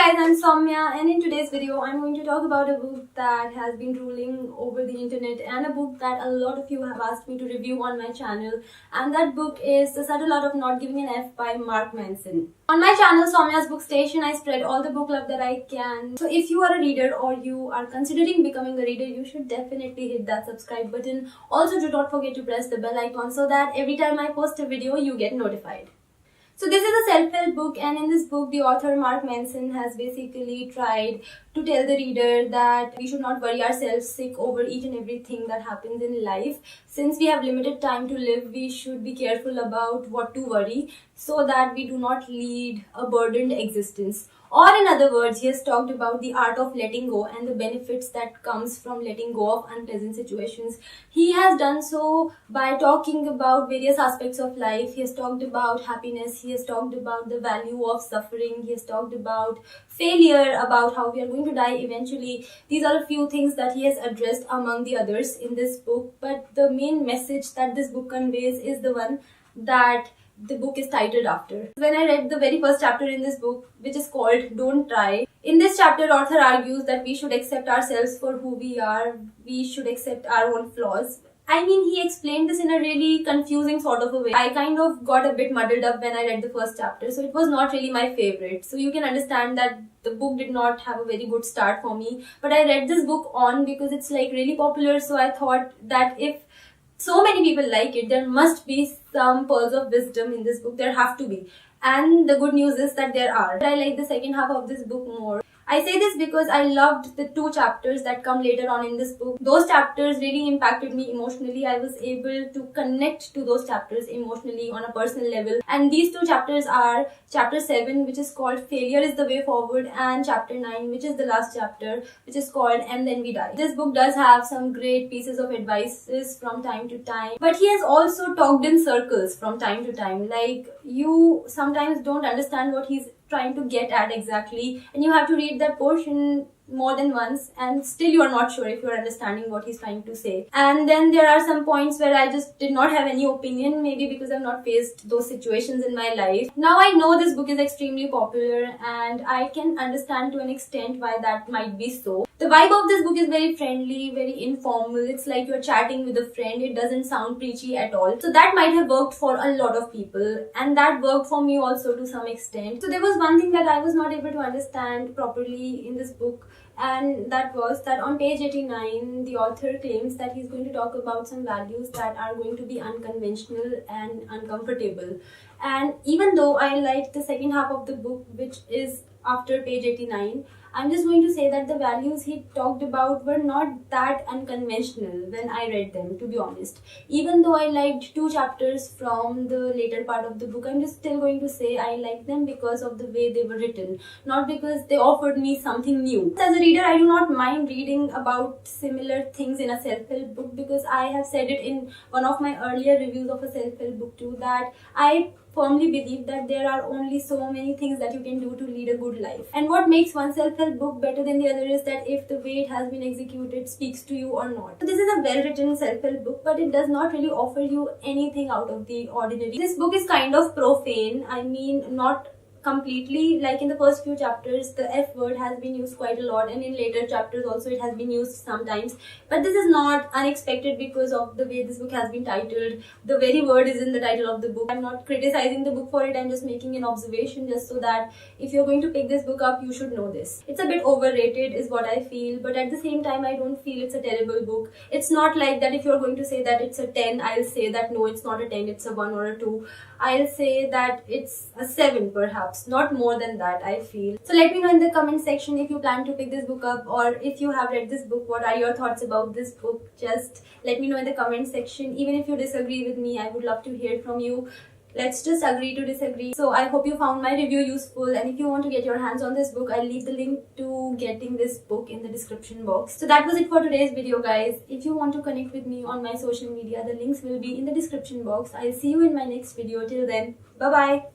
guys, I'm Saumya, and in today's video I'm going to talk about a book that has been ruling over the internet and a book that a lot of you have asked me to review on my channel, and that book is The Subtle Art of Not Giving an F by Mark Manson. On my channel Saumya's Bookstation, I spread all the book love that I can. So if you are a reader or you are considering becoming a reader, you should definitely hit that subscribe button. Also, do not forget to press the bell icon so that every time I post a video, you get notified. So this is a self-help book, and in this book the author Mark Manson has basically tried to tell the reader that we should not worry ourselves sick over each and everything that happens in life. Since we have limited time to live, we should be careful about what to worry so that we do not lead a burdened existence. Or in other words, he has talked about the art of letting go and the benefits that comes from letting go of unpleasant situations. He has done so by talking about various aspects of life. He has talked about happiness, he has talked about the value of suffering, he has talked about failure, about how we are going to die eventually. These are a few things that he has addressed among the others in this book, but the main message that this book conveys is the one that the book is titled after. When I read the very first chapter in this book, which is called Don't Try, in this chapter author argues that we should accept ourselves for who we are, we should accept our own flaws. I mean, he explained this in a really confusing sort of a way. I kind of got a bit muddled up when I read the first chapter, so it was not really my favorite. So you can understand that the book did not have a very good start for me. But I read this book on because it's like really popular, so I thought that if so many people like it, there must be some pearls of wisdom in this book. There have to be. And the good news is that there are. I like the second half of this book more. I say this because I loved the two chapters that come later on in this book. Those chapters really impacted me emotionally. I was able to connect to those chapters emotionally on a personal level. And these two chapters are chapter 7, which is called Failure is the Way Forward, and chapter 9, which is the last chapter, which is called And Then We Die. This book does have some great pieces of advices from time to time, but he has also talked in circles from time to time. Like, you sometimes don't understand what he's trying to get at exactly, and you have to read that portion more than once and still you are not sure if you are understanding what he's trying to say. And then there are some points where I just did not have any opinion, maybe because I've not faced those situations in my life. Now I know this book is extremely popular and I can understand to an extent why that might be so. The vibe of this book is very friendly, very informal. It's like you're chatting with a friend. It doesn't sound preachy at all. So that might have worked for a lot of people, and that worked for me also to some extent. So there was one thing that I was not able to understand properly in this book, and that was that on page 89 the author claims that he's going to talk about some values that are going to be unconventional and uncomfortable. And even though I liked the second half of the book, which is after page 89, I'm just going to say that the values he talked about were not that unconventional when I read them, to be honest. Even though I liked two chapters from the later part of the book, I'm just still going to say I liked them because of the way they were written, not because they offered me something new. As a reader, I do not mind reading about similar things in a self-help book, because I have said it in one of my earlier reviews of a self-help book too, that I firmly believe that there are only so many things that you can do to lead a good life. And what makes one self-help book better than the other is that if the way it has been executed speaks to you or not. So this is a well-written self-help book, but it does not really offer you anything out of the ordinary. This book is kind of profane. I mean, not completely. Like in the first few chapters, the F word has been used quite a lot, and in later chapters also it has been used sometimes. But this is not unexpected because of the way this book has been titled. The very word is in the title of the book. I'm not criticizing the book for it, I'm just making an observation just so that if you're going to pick this book up, you should know this. It's a bit overrated is what I feel, but at the same time I don't feel it's a terrible book. It's not like that if you're going to say that it's a 10, I'll say that no, it's not a 10, it's a 1 or a 2. I'll say that it's a 7 perhaps, not more than that, I feel. So let me know in the comment section if you plan to pick this book up, or if you have read this book, what are your thoughts about this book. Just let me know in the comment section. Even if you disagree with me, I would love to hear from you. Let's just agree to disagree. So I hope you found my review useful, and if you want to get your hands on this book, I'll leave the link to getting this book in the description box. So that was it for today's video, guys. If you want to connect with me on my social media, the links will be in the description box. I'll see you in my next video. Till then, bye bye.